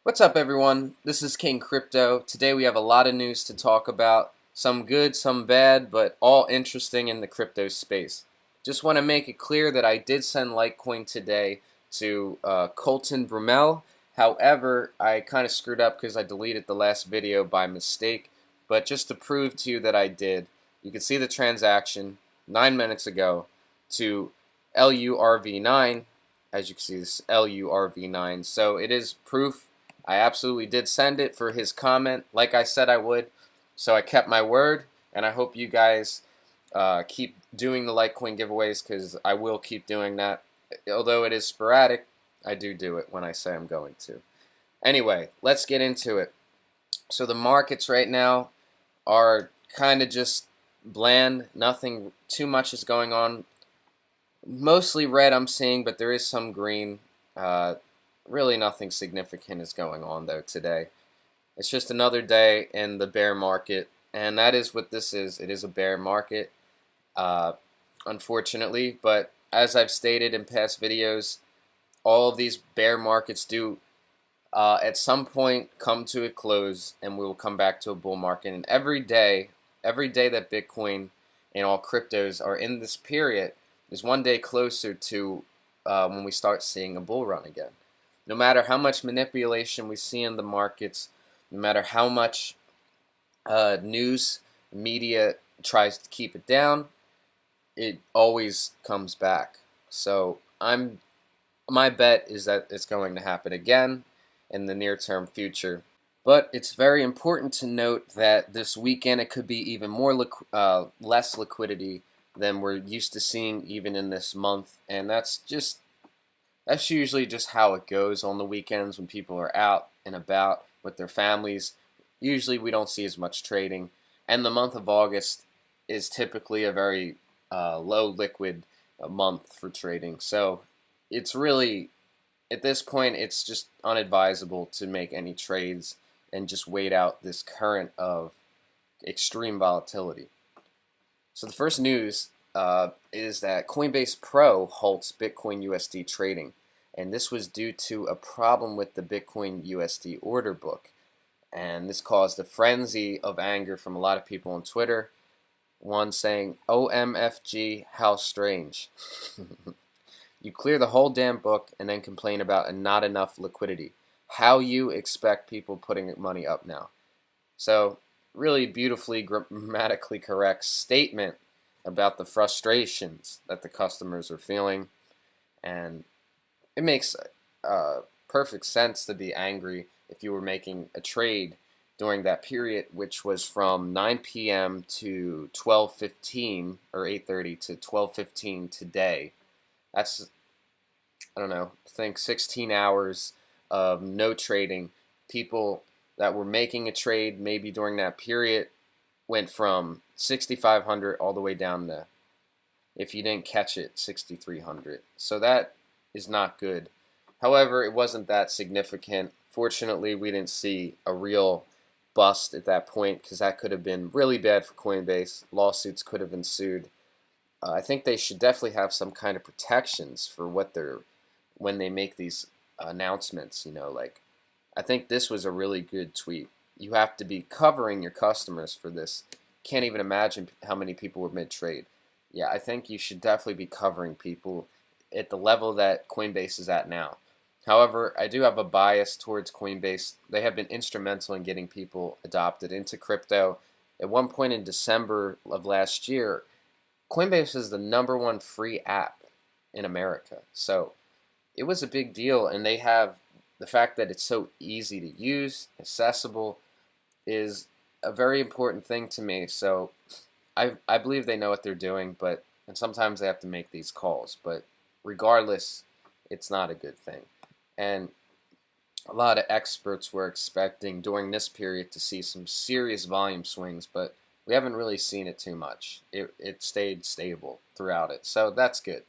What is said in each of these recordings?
What's up, everyone? This is King Crypto. Today we have a lot of news to talk about. Some good, some bad, but all interesting in the crypto space. Just want to make it clear that I did send Litecoin today to Colton Brumel. However, I kind of screwed up because I deleted the last video by mistake. But just to prove to you that I did, you can see the transaction 9 minutes ago to LURV9. As you can see, this is LURV9. So it is proof. I absolutely did send it for his comment, like I said I would. So I kept my word, and I hope you guys keep doing the Litecoin giveaways, because I will keep doing that. Although it is sporadic, I do it when I say I'm going to. Anyway, let's get into it. So the markets right now are kind of just bland. Nothing too much is going on. Mostly red I'm seeing, but there is some green. Really nothing significant is going on though today. It's just another day in the bear market, and that is what this is. It is a bear market, unfortunately. But as I've stated in past videos, all of these bear markets do at some point come to a close, and we will come back to a bull market. And every day that Bitcoin and all cryptos are in this period is one day closer to when we start seeing a bull run again. No matter how much manipulation we see in the markets, no matter how much news media tries to keep it down, it always comes back. So my bet is that it's going to happen again in the near-term future. But it's very important to note that this weekend it could be even more less liquidity than we're used to seeing even in this month, and that's usually just how it goes on the weekends when people are out and about with their families. Usually we don't see as much trading, and the month of August is typically a very low liquid month for trading. So it's really, at this point, it's just unadvisable to make any trades and just wait out this current of extreme volatility. So the first news is that Coinbase Pro halts Bitcoin USD trading, and this was due to a problem with the Bitcoin USD order book, and this caused a frenzy of anger from a lot of people on Twitter. One saying, "OMFG, how strange." You clear the whole damn book and then complain about not enough liquidity. How you expect people putting money up now? So really beautifully grammatically correct statement about the frustrations that the customers are feeling, and it makes perfect sense to be angry if you were making a trade during that period, which was from 9 p.m. to 12:15 or 8:30 to 12:15 today. That's, I don't know, I think 16 hours of no trading. People that were making a trade maybe during that period went from 6,500 all the way down to, if you didn't catch it, 6,300. So that is not good. However, it wasn't that significant. Fortunately, we didn't see a real bust at that point, because that could have been really bad for Coinbase. Lawsuits could have ensued. I think they should definitely have some kind of protections for when they make these announcements. Like, I think this was a really good tweet. You have to be covering your customers for this. Can't even imagine how many people were mid-trade. Yeah, I think you should definitely be covering people at the level that Coinbase is at now. However, I do have a bias towards Coinbase. They have been instrumental in getting people adopted into crypto. At one point in December of last year, Coinbase is the #1 free app in America. So it was a big deal, and they have the fact that it's so easy to use, accessible, is a very important thing to me. So I believe they know what they're doing, and sometimes they have to make these calls. But regardless, it's not a good thing. And a lot of experts were expecting during this period to see some serious volume swings, but we haven't really seen it too much. It stayed stable throughout it, so that's good.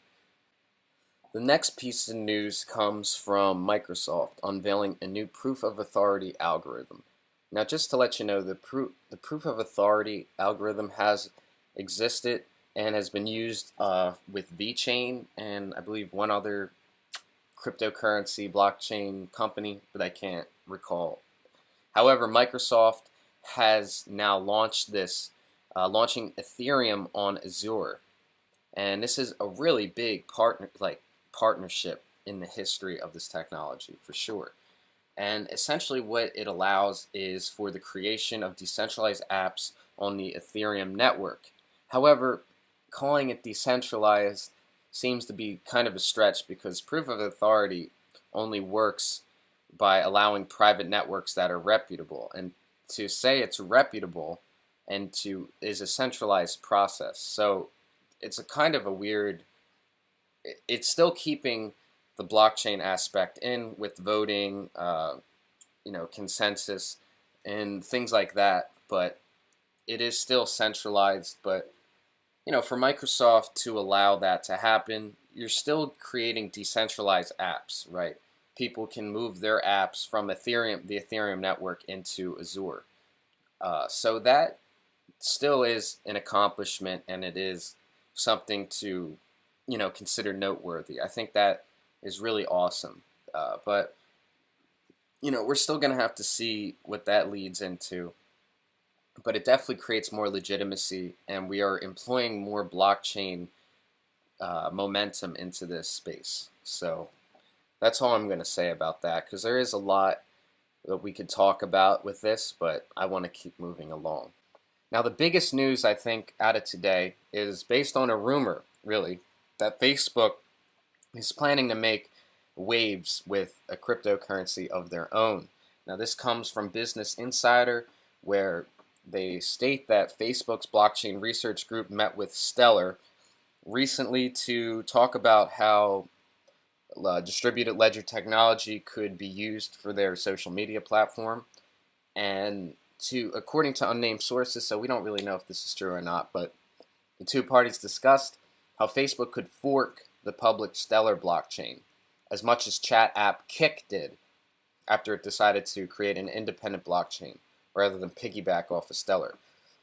The next piece of news comes from Microsoft unveiling a new proof of authority algorithm. Now, just to let you know, the proof of authority algorithm has existed and has been used with VeChain and I believe one other cryptocurrency blockchain company, but I can't recall. However, Microsoft has now launched launching Ethereum on Azure, and this is a really big partnership in the history of this technology for sure. And essentially what it allows is for the creation of decentralized apps on the Ethereum network. However, calling it decentralized seems to be kind of a stretch because proof of authority only works by allowing private networks that are reputable. And to say it's reputable is a centralized process. So it's a kind of a weird, it's still keeping the blockchain aspect in with voting, consensus and things like that, but it is still centralized. But for Microsoft to allow that to happen, you're still creating decentralized apps, right? People can move their apps from the Ethereum network into Azure. So that still is an accomplishment, and it is something to, consider noteworthy. I think that is really awesome. But we're still going to have to see what that leads into. But it definitely creates more legitimacy, and we are employing more blockchain momentum into this space. So that's all I'm going to say about that, because there is a lot that we could talk about with this, but I want to keep moving along. Now, the biggest news I think out of today is based on a rumor, really, that Facebook is planning to make waves with a cryptocurrency of their own. Now, this comes from Business Insider, where they state that Facebook's blockchain research group met with Stellar recently to talk about how distributed ledger technology could be used for their social media platform. And according to unnamed sources, so we don't really know if this is true or not, but the two parties discussed how Facebook could fork the public Stellar blockchain, as much as chat app Kik did after it decided to create an independent blockchain rather than piggyback off of Stellar.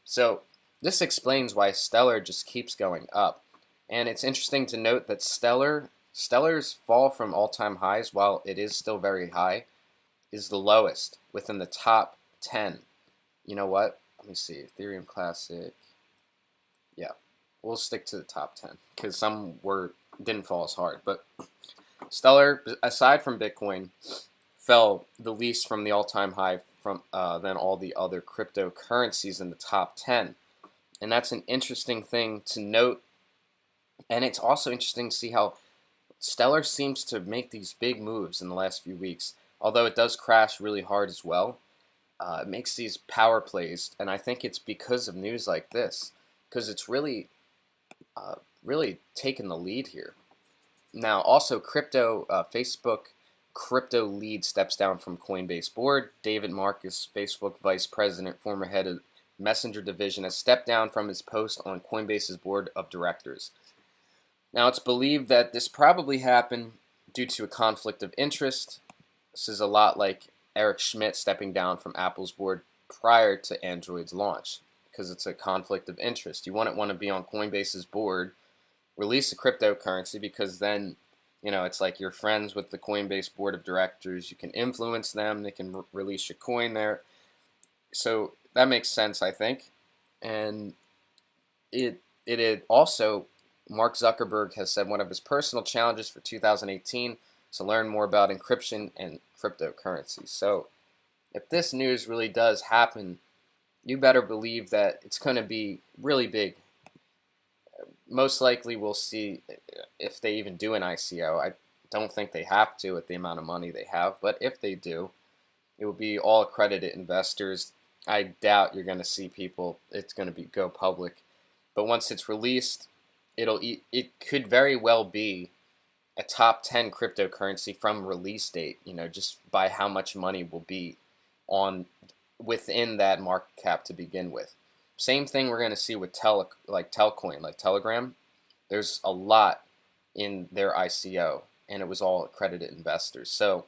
So this explains why Stellar just keeps going up. And it's interesting to note that Stellar's fall from all-time highs, while it is still very high, is the lowest within the top 10. You know what? Let me see. Ethereum Classic. Yeah, we'll stick to the top 10 because some didn't fall as hard. But Stellar, aside from Bitcoin, fell the least from the all-time high than all the other cryptocurrencies in the top 10. And that's an interesting thing to note. And it's also interesting to see how Stellar seems to make these big moves in the last few weeks. Although it does crash really hard as well, it makes these power plays. And I think it's because of news like this, because it's really taken the lead here. Now, also, Facebook crypto lead steps down from Coinbase board. David Marcus, Facebook vice president, former head of Messenger division, has stepped down from his post on Coinbase's board of directors. Now, it's believed that this probably happened due to a conflict of interest. This is a lot like Eric Schmidt stepping down from Apple's board prior to Android's launch, because it's a conflict of interest. You wouldn't want to be on Coinbase's board, release a cryptocurrency, because then it's like you're friends with the Coinbase board of directors. You can influence them. They can release your coin there. So that makes sense, I think. And it also, Mark Zuckerberg has said one of his personal challenges for 2018 is to learn more about encryption and cryptocurrency. So if this news really does happen, you better believe that it's going to be really big. Most likely we'll see if they even do an ICO. I don't think they have to with the amount of money they have, but if they do, it will be all accredited investors. I doubt you're going to see it's going to go public. But once it's released, it could very well be a top 10 cryptocurrency from release date, just by how much money will be within that market cap to begin with. Same thing we're going to see with Telcoin, like Telegram. There's a lot in their ICO, and it was all accredited investors. So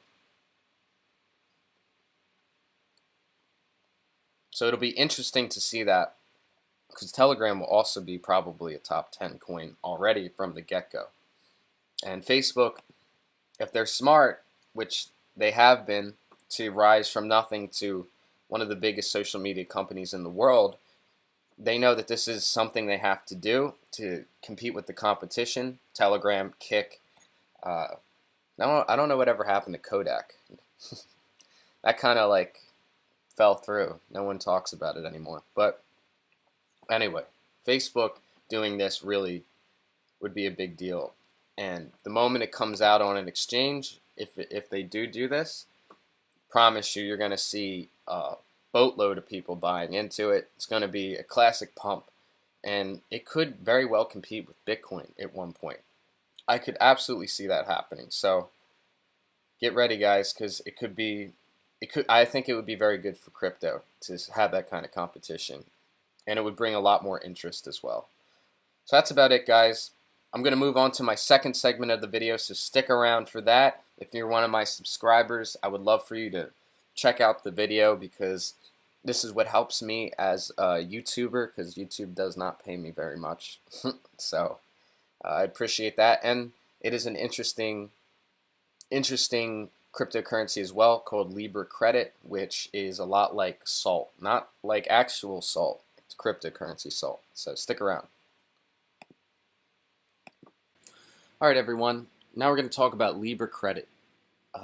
it'll be interesting to see that, because Telegram will also be probably a top 10 coin already from the get-go. And Facebook if they're smart, which they have been, to rise from nothing to one of the biggest social media companies in the world, they know that this is something they have to do to compete with the competition. Telegram, Kick. I don't know whatever happened to Kodak. That kind of like fell through. No one talks about it anymore. But anyway, Facebook doing this really would be a big deal. And the moment it comes out on an exchange, if they do this, promise you, you're going to see a boatload of people buying into it. It's going to be a classic pump, and it could very well compete with Bitcoin at one point. I could absolutely see that happening. So get ready, guys, because it could be. I think it would be very good for crypto to have that kind of competition, and it would bring a lot more interest as well. So that's about it, guys. I'm going to move on to my second segment of the video, so stick around for that. If you're one of my subscribers, I would love for you to check out the video, because this is what helps me as a YouTuber, because YouTube does not pay me very much. So I appreciate that, and it is an interesting cryptocurrency as well, called Libra credit, which is a lot like salt, not like actual salt. It's cryptocurrency salt. So stick around. All right, everyone. Now we're going to talk about Libra credit.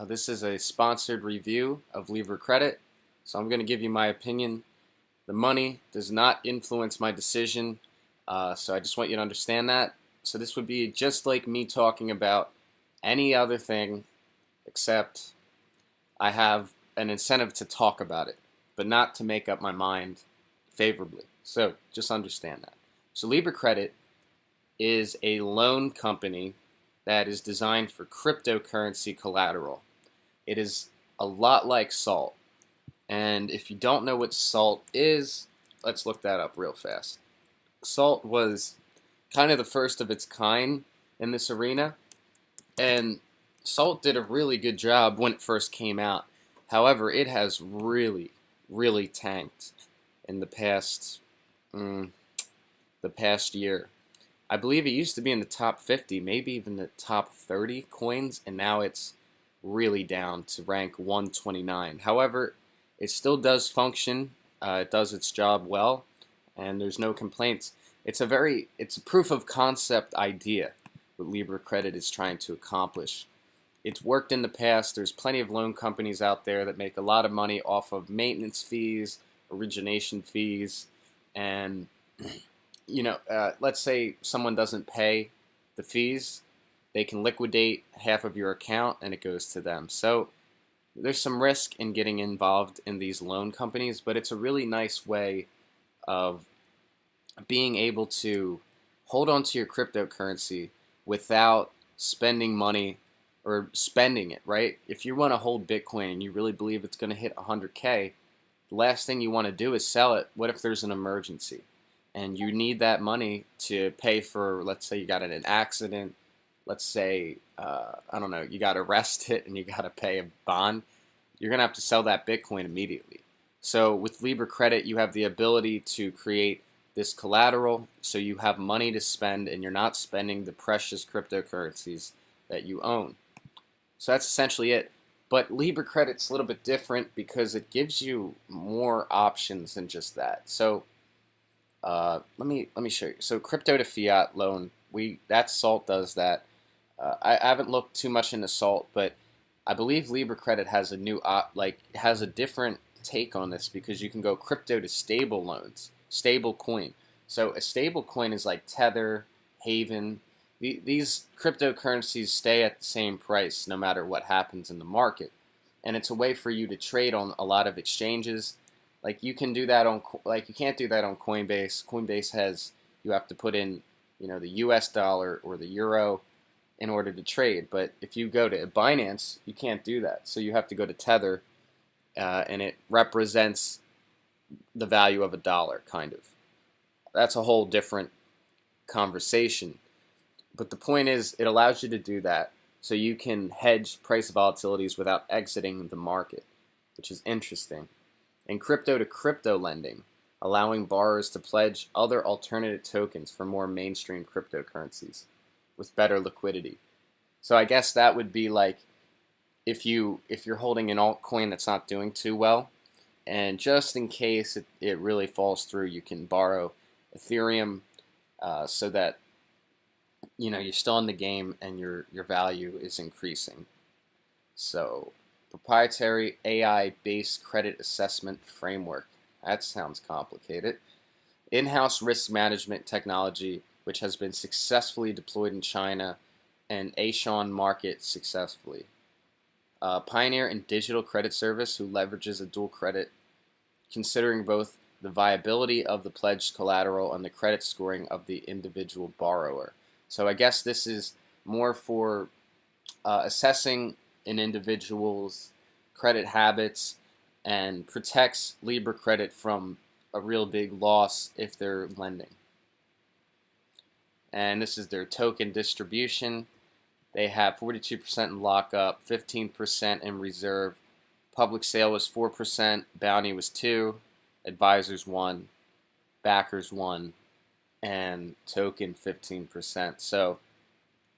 This is a sponsored review of Libra credit, so I'm going to give you my opinion. The money does not influence my decision, so I just want you to understand that. So this would be just like me talking about any other thing, except I have an incentive to talk about it, but not to make up my mind favorably. So just understand that. So Libra credit is a loan company that is designed for cryptocurrency collateral. It is a lot like salt. And if you don't know what salt is, let's look that up real fast. Salt was kind of the first of its kind in this arena, and salt did a really good job when it first came out. However, it has really tanked in the past year. I believe it used to be in the top 50, maybe even the top 30 coins, and now it's really down to rank 129. However, it still does function. It does its job well, and there's no complaints. It's a proof of concept idea what Libra credit is trying to accomplish. It's worked in the past. There's plenty of loan companies out there that make a lot of money off of maintenance fees, origination fees, and let's say someone doesn't pay the fees, they can liquidate half of your account and it goes to them. So there's some risk in getting involved in these loan companies, but it's a really nice way of being able to hold on to your cryptocurrency without spending money or spending it, right? If you want to hold Bitcoin and you really believe it's going to hit 100K, the last thing you want to do is sell it. What if there's an emergency and you need that money to pay for, let's say you got in an accident, let's say, I don't know, you got arrested and you got to pay a bond, you're going to have to sell that Bitcoin immediately. So with Libra credit, you have the ability to create this collateral so you have money to spend and you're not spending the precious cryptocurrencies that you own. So that's essentially it. But Libra credit's a little bit different because it gives you more options than just that. So let me show you. So crypto to fiat loan, that Salt does that. I haven't looked too much into Salt, but I believe Libra credit has a new has a different take on this, because you can go crypto to stable loans, stable coin. So a stable coin is like Tether, Haven. These cryptocurrencies stay at the same price no matter what happens in the market, and it's a way for you to trade on a lot of exchanges. Like you can do that on, you can't do that on Coinbase. Coinbase has, you have to put in, the US dollar or the euro in order to trade. But if you go to Binance, you can't do that. So you have to go to Tether, and it represents the value of a dollar, kind of. That's a whole different conversation. But the point is, it allows you to do that so you can hedge price volatilities without exiting the market, which is interesting. And crypto to crypto lending, allowing borrowers to pledge other alternative tokens for more mainstream cryptocurrencies with better liquidity. So I guess that would be like if you're holding an altcoin that's not doing too well, and just in case it really falls through, you can borrow Ethereum, so that you're still in the game and your value is increasing. So proprietary AI-based credit assessment framework. That sounds complicated. In-house risk management technology, which has been successfully deployed in China and Asian market successfully. Pioneer in digital credit service who leverages a dual credit, considering both the viability of the pledged collateral and the credit scoring of the individual borrower. So I guess this is more for assessing an individual's credit habits and protects Libra credit from a real big loss if they're lending. And this is their token distribution. They have 42% in lockup, 15% in reserve. Public sale was 4%, bounty was 2%, advisors 1%, backers 1%, and token 15%. So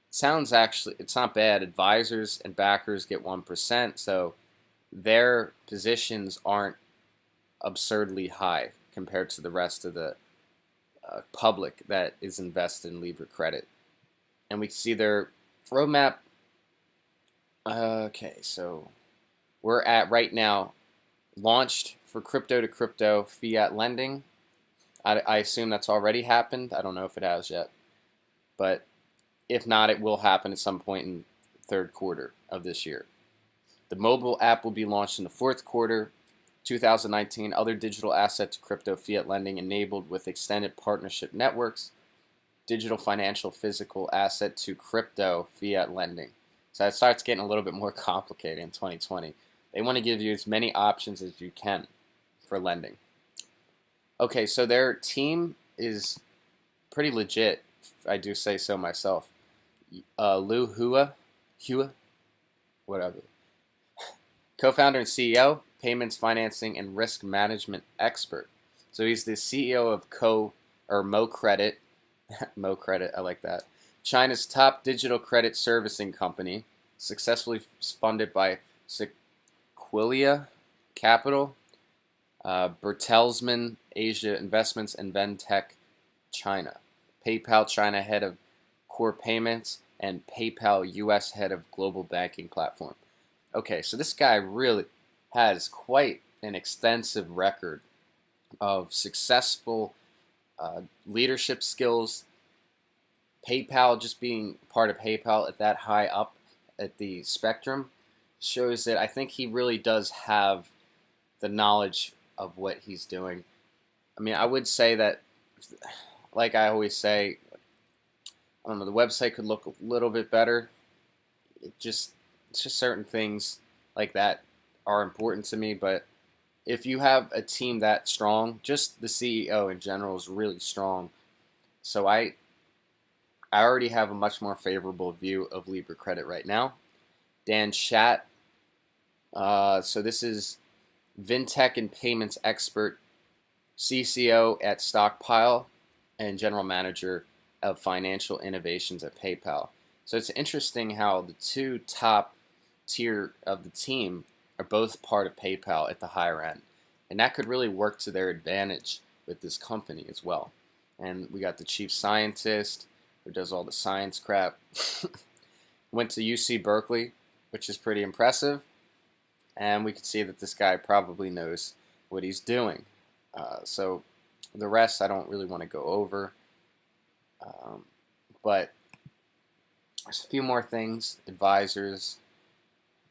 it's not bad. Advisors and backers get 1%, so their positions aren't absurdly high compared to the rest of the public that is invested in Libra credit. And we can see their roadmap. Okay, so we're at right now launched for crypto to crypto fiat lending. I assume that's already happened. I don't know if it has yet, but if not, it will happen at some point in the third quarter of this year. The mobile app will be launched in the fourth quarter 2019. Other digital asset to crypto fiat lending enabled with extended partnership networks. Digital financial physical asset to crypto fiat lending. So it starts getting a little bit more complicated in 2020. They want to give you as many options as you can for lending. Okay, so their team is pretty legit, if I do say so myself. Lou Hua, whatever. Co-founder and CEO, payments, financing, and risk management expert. So he's the CEO of Mo Credit. Mo Credit, I like that. China's top digital credit servicing company, successfully funded by Sequoia Capital, Bertelsmann Asia Investments, and Ventec China. PayPal China head of core payments, and PayPal US head of global banking platform. Okay, so this guy really has quite an extensive record of successful leadership skills. PayPal, just being part of PayPal at that high up at the spectrum, shows that I think he really does have the knowledge of what he's doing. I mean, I would say that, like I always say, I don't know, the website could look a little bit better. It's just certain things like that are important to me, but if you have a team that strong, just the CEO in general is really strong. So I already have a much more favorable view of Libra credit right now. Dan Schatt. So this is Vintech and payments expert, CCO at Stockpile, and general manager of financial innovations at PayPal. So it's interesting how the two top tier of the team are both part of PayPal at the higher end. And that could really work to their advantage with this company as well. And we got the chief scientist who does all the science crap. Went to UC Berkeley, which is pretty impressive. And we can see that this guy probably knows what he's doing. So the rest I don't really want to go over. But there's a few more things. Advisors,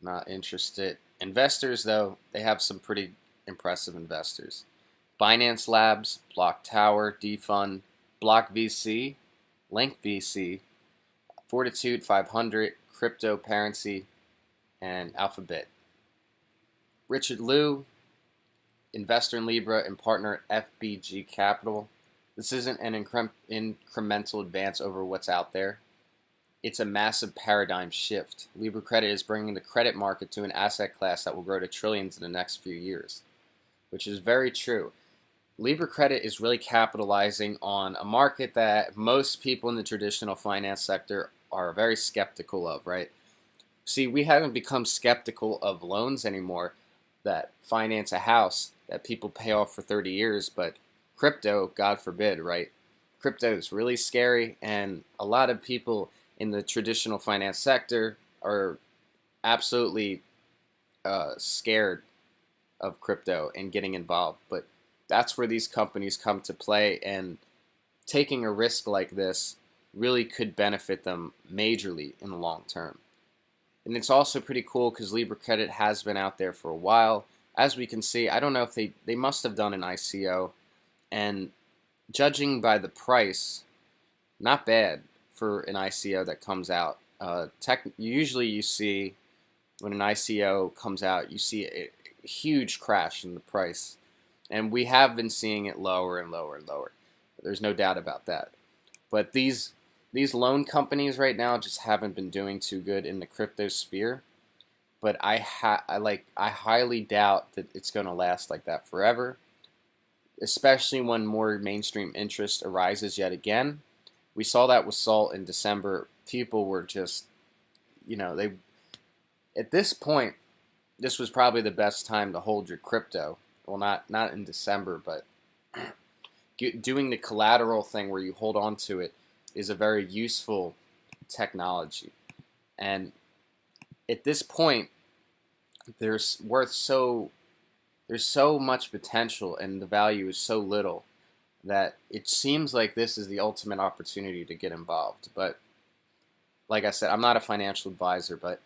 not interested. Investors, though, they have some pretty impressive investors. Binance Labs, Block Tower, Defund, Block VC, Link VC, Fortitude 500, Cryptocurrency, and Alphabet. Richard Liu, investor in Libra and partner at FBG Capital. This isn't an incremental advance over what's out there. It's a massive paradigm shift. Libra credit is bringing the credit market to an asset class that will grow to trillions in the next few years, which is very true. Libra credit is really capitalizing on a market that most people in the traditional finance sector are very skeptical of, right? See, we haven't become skeptical of loans anymore that finance a house that people pay off for 30 years, but crypto, God forbid, right? Crypto is really scary, and a lot of people in the traditional finance sector are absolutely scared of crypto and getting involved. But that's where these companies come to play, and taking a risk like this really could benefit them majorly in the long term. And it's also pretty cool because Libra Credit has been out there for a while. As we can see, I don't know if they must have done an ICO, and judging by the price, not bad for an ICO that comes out. Usually you see when an ICO comes out, you see a huge crash in the price. And we have been seeing it lower and lower and lower. There's no doubt about that. But these loan companies right now just haven't been doing too good in the crypto sphere. But I highly doubt that it's going to last like that forever, especially when more mainstream interest arises yet again. We saw that with Salt in December. People were just, they at this point, this was probably the best time to hold your crypto. Well, not in December, but doing the collateral thing where you hold on to it is a very useful technology. And at this point, there's so much potential, and the value is so little that it seems like this is the ultimate opportunity to get involved. But like I said, I'm not a financial advisor, but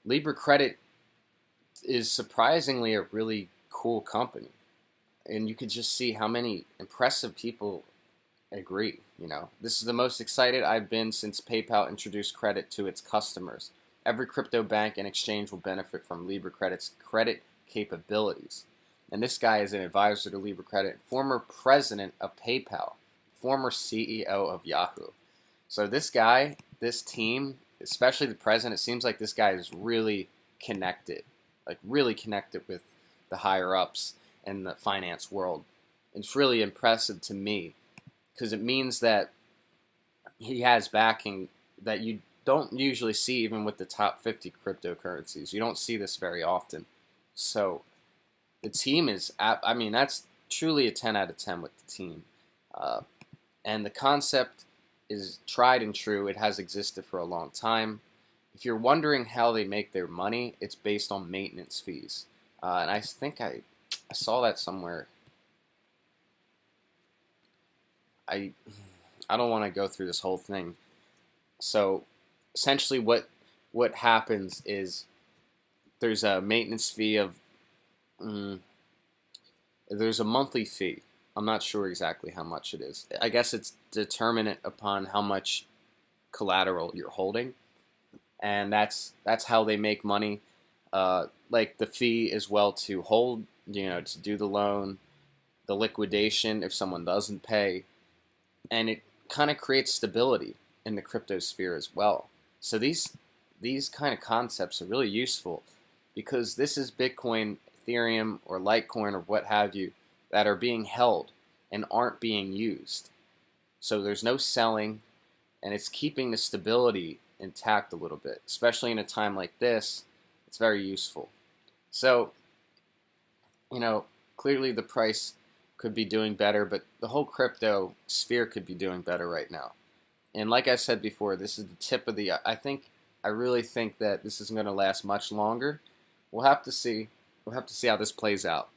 Libra Credit is surprisingly a really cool company. And you could just see how many impressive people agree. This is the most excited I've been since PayPal introduced credit to its customers. Every crypto bank and exchange will benefit from Libra Credit's credit capabilities. And this guy is an advisor to Libra Credit, former president of PayPal, former CEO of Yahoo. So this guy, this team, especially the president, it seems like this guy is really connected, with the higher ups in the finance world. It's really impressive to me because it means that he has backing that you don't usually see even with the top 50 cryptocurrencies. You don't see this very often. So the team is, that's truly a 10 out of 10 with the team. And the concept is tried and true. It has existed for a long time. If you're wondering how they make their money, it's based on maintenance fees. And I think I saw that somewhere. I don't want to go through this whole thing. So essentially what happens is there's a maintenance fee of there's a monthly fee. I'm not sure exactly how much it is. I guess it's determinate upon how much collateral you're holding, and that's how they make money. Like the fee as well to hold, to do the loan, the liquidation if someone doesn't pay, and it kind of creates stability in the crypto sphere as well. So these kind of concepts are really useful because this is Bitcoin, Ethereum, or Litecoin, or what have you, that are being held and aren't being used. So there's no selling, and it's keeping the stability intact a little bit, especially in a time like this. It's very useful. So, clearly the price could be doing better, but the whole crypto sphere could be doing better right now. And like I said before, this is the tip of the, I really think that this isn't going to last much longer. We'll have to see. We'll have to see how this plays out.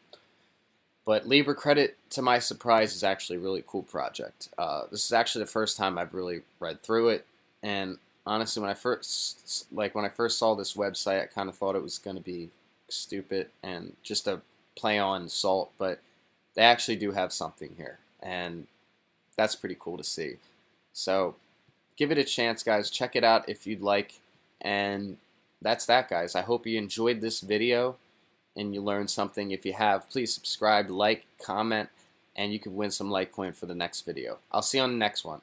But Libra Credit, to my surprise, is actually a really cool project. This is actually the first time I've really read through it. And honestly, when I first saw this website, I kind of thought it was going to be stupid and just a play on Salt. But they actually do have something here, and that's pretty cool to see. So give it a chance, guys. Check it out if you'd like. And that's that, guys. I hope you enjoyed this video and you learned something. If you have, please subscribe, like, comment, and you can win some Litecoin for the next video. I'll see you on the next one.